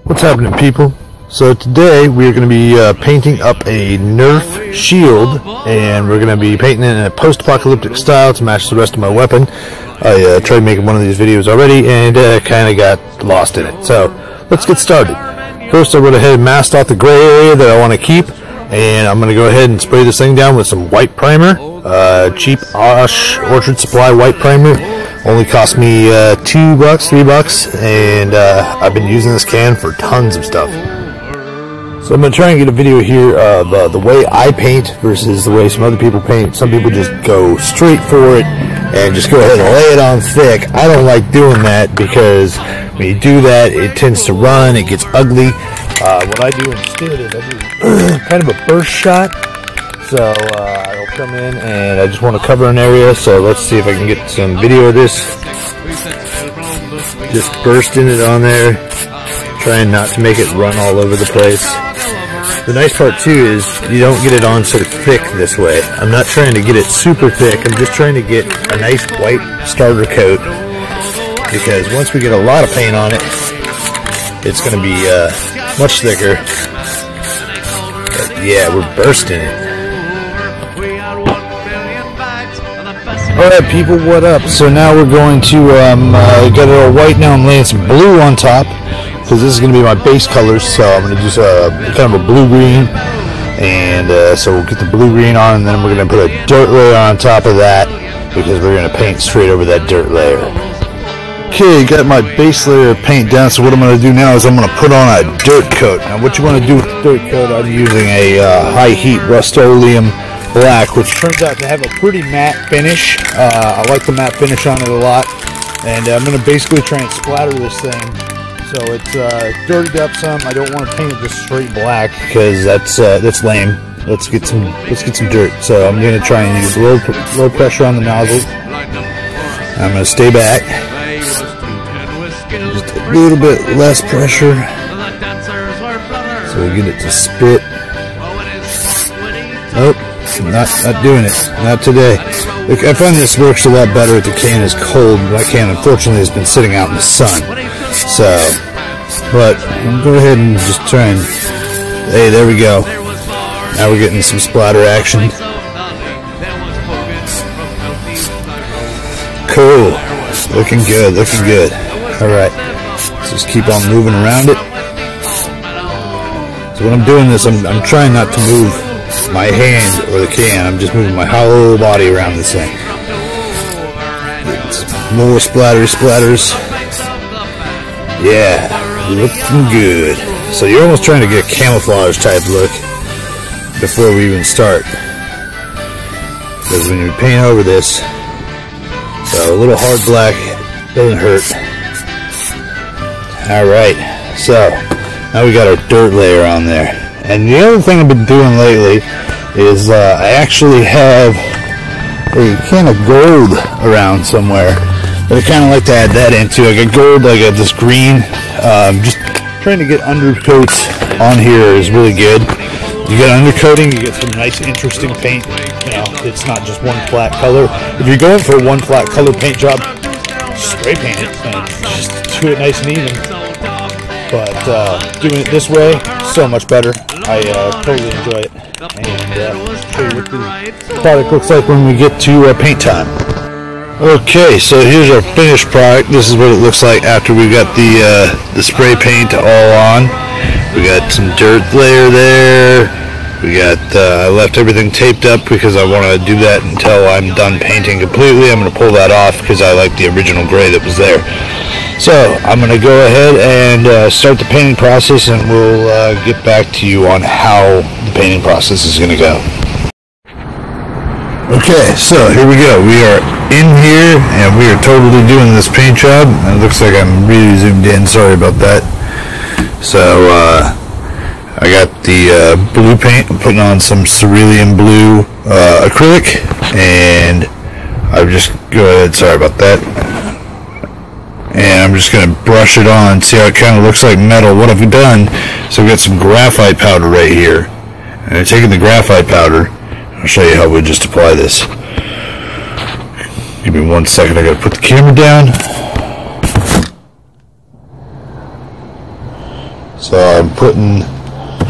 What's happening, people? So today we're going to be painting up a Nerf shield, and we're going to be painting it in a post-apocalyptic style to match the rest of my weapon. I tried making one of these videos already and kind of got lost in it. So let's get started. First I went ahead and masked out the gray area that I want to keep, and I'm going to go ahead and spray this thing down with some white primer. Cheap Osh Orchard Supply white primer. Only cost me $2, $3, and I've been using this can for tons of stuff. So I'm going to try and get a video here of the way I paint versus the way some other people paint. Some people just go straight for it and just go ahead and lay it on thick. I don't like doing that because when you do that, it tends to run, it gets ugly. What I do instead is I do kind of a burst shot. So I'll come in and I just want to cover an area, so let's see if I can get some video of this. Just bursting it on there, trying not to make it run all over the place. The nice part too is you don't get it on so thick this way. I'm not trying to get it super thick, I'm just trying to get a nice white starter coat, because once we get a lot of paint on it, it's going to be much thicker. But yeah, we're bursting it. Alright people, what up? So now we're going to get it all white now. I'm laying some blue on top because this is going to be my base colors, so I'm going to do kind of a blue-green, and so we'll get the blue-green on, and then we're going to put a dirt layer on top of that because we're going to paint straight over that dirt layer. Okay, got my base layer of paint down, so what I'm going to do now is I'm going to put on a dirt coat. Now what you want to do with the dirt coat, I'm using a high-heat Rust-Oleum black, which turns out to have a pretty matte finish. I like the matte finish on it a lot, and I'm going to basically try and splatter this thing so it's dirtied up some. I don't want to paint it just straight black because that's lame. Let's get some dirt. So I'm going to try and use low pressure on the nozzle. I'm going to stay back, just a little bit less pressure so we get it to spit. Nope. Not doing it. Not today. Look, I find this works a lot better if the can is cold. My can, unfortunately, has been sitting out in the sun. So, but I'll go ahead and just try and... Hey, there we go. Now we're getting some splatter action. Cool. Looking good. Looking good. Alright. Let's just keep on moving around it. So when I'm doing this, I'm trying not to move my hand or the can. I'm just moving my whole body around this thing. More splatters. Yeah, looking good. So you're almost trying to get a camouflage type look before we even start, because when you paint over this, so a little hard black doesn't hurt. Alright, so now we got our dirt layer on there. And the other thing I've been doing lately is I actually have a can of gold around somewhere, but I kind of like to add that into. I got gold, I got this green. Just trying to get undercoats on here is really good. You get undercoating, you get some nice interesting paint. You know, it's not just one flat color. If you're going for a one flat color paint job, spray paint it and just do it nice and even. But doing it this way, so much better. I totally enjoy it. And show you what the product looks like when we get to paint time. Okay, so here's our finished product. This is what it looks like after we got the spray paint all on. We got some dirt layer there. We got I left everything taped up because I want to do that until I'm done painting completely. I'm going to pull that off because I like the original gray that was there. So I'm going to go ahead and start the painting process, and we'll get back to you on how the painting process is going to go. Okay, so here we go. We are in here, and we are totally doing this paint job. It looks like I'm really zoomed in. Sorry about that. So I got the blue paint. I'm putting on some cerulean blue acrylic, and I'll just go ahead. Sorry about that. And I'm just going to brush it on, see how it kind of looks like metal. What I've done, so I've got some graphite powder right here. And I've taken the graphite powder. I'll show you how we just apply this. Give me 1 second, I got to put the camera down. So I'm putting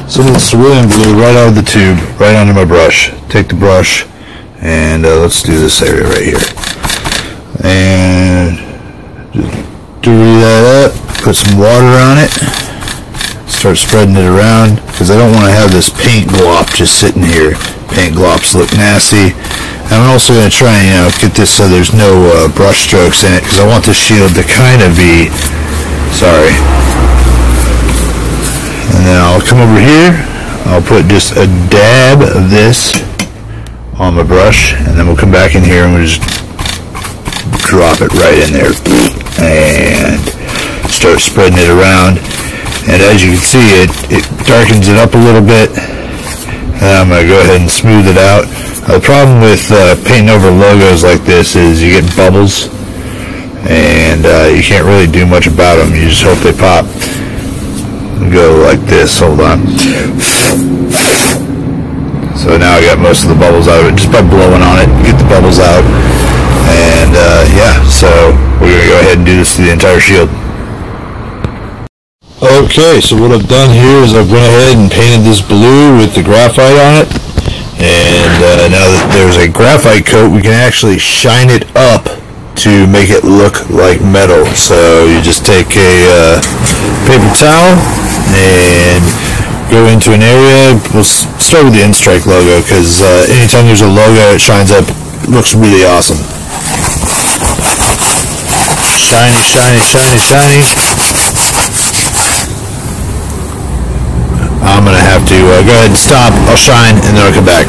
some of the cerulean blue right out of the tube, right onto my brush. Take the brush and let's do this area right here. And just dirty that up, put some water on it, start spreading it around, because I don't want to have this paint glop just sitting here. Paint glops look nasty. And I'm also going to try and get this so there's no brush strokes in it, because I want the shield to kind of be, sorry. And then I'll come over here, I'll put just a dab of this on my brush, and then we'll come back in here and we'll just drop it right in there and start spreading it around. And as you can see, it darkens it up a little bit. And I'm going to go ahead and smooth it out. The problem with painting over logos like this is you get bubbles, and you can't really do much about them. You just hope they pop. Go like this. Hold on. So now I got most of the bubbles out of it just by blowing on it. Get the bubbles out. And yeah, so we're going to go ahead and do this to the entire shield. Okay, so what I've done here is I've went ahead and painted this blue with the graphite on it. And now that there's a graphite coat, we can actually shine it up to make it look like metal. So you just take a paper towel and go into an area. We'll start with the Instrike logo, because anytime there's a logo, it shines up. It looks really awesome. Shiny, shiny, shiny, shiny. I'm going to have to go ahead and stop. I'll shine and then I'll come back.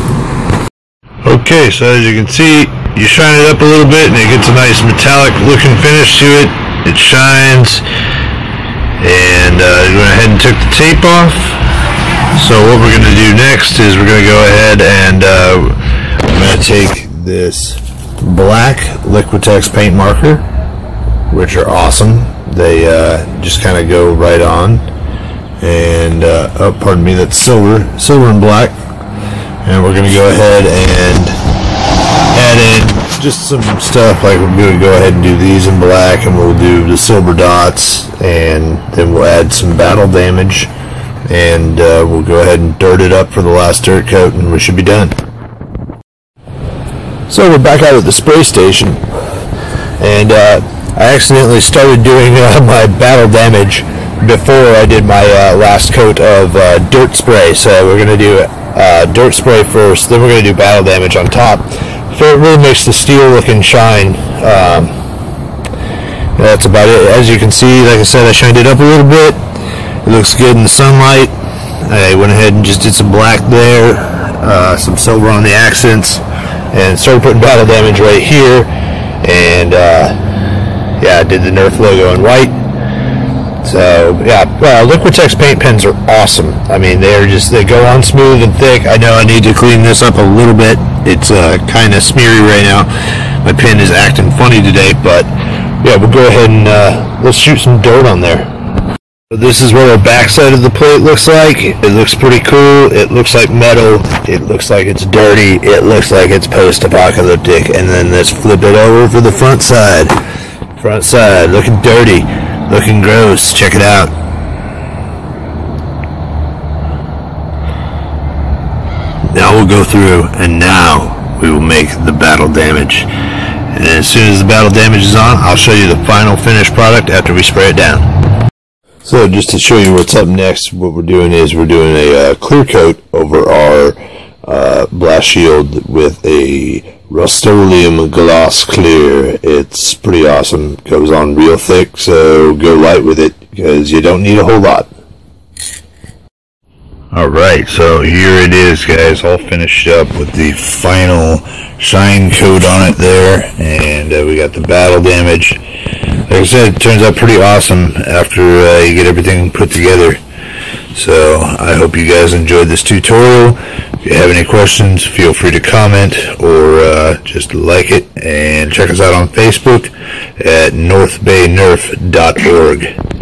Okay, so as you can see, you shine it up a little bit and it gets a nice metallic looking finish to it. It shines. And I went ahead and took the tape off. So what we're going to do next is we're going to go ahead and I'm going to take this black Liquitex paint marker, which are awesome. They just kind of go right on. And oh, pardon me, that's silver and black. And we're going to go ahead and add in just some stuff, like we're going to go ahead and do these in black, and we'll do the silver dots, and then we'll add some battle damage, and we'll go ahead and dirt it up for the last dirt coat, and we should be done. So we're back out at the spray station, and I accidentally started doing my battle damage before I did my last coat of dirt spray. So we're going to do dirt spray first, then we're going to do battle damage on top. So it really makes the steel look and shine. That's about it. As you can see, like I said, I shined it up a little bit. It looks good in the sunlight. I went ahead and just did some black there, some silver on the accents, and started putting battle damage right here. And yeah, I did the Nerf logo in white. So yeah, Liquitex paint pens are awesome. I mean, they go on smooth and thick. I know I need to clean this up a little bit. It's kind of smeary right now. My pen is acting funny today, but yeah, we'll go ahead and let's shoot some dirt on there. So this is what our backside of the plate looks like. It looks pretty cool. It looks like metal. It looks like it's dirty. It looks like it's post-apocalyptic. And then let's flip it over for the front side. Front side, looking dirty. Looking gross. Check it out. Now we'll go through, and now we will make the battle damage. And as soon as the battle damage is on, I'll show you the final finished product after we spray it down. So just to show you what's up next, what we're doing is we're doing a clear coat over our blast shield with a Rust-Oleum gloss clear. It's pretty awesome. It goes on real thick, so go light with it because you don't need a whole lot. Alright, so here it is, guys, all finished up with the final shine coat on it there, and we got the battle damage. Like I said, it turns out pretty awesome after you get everything put together. So I hope you guys enjoyed this tutorial. If you have any questions, feel free to comment or just like it, and check us out on Facebook at northbaynerf.org.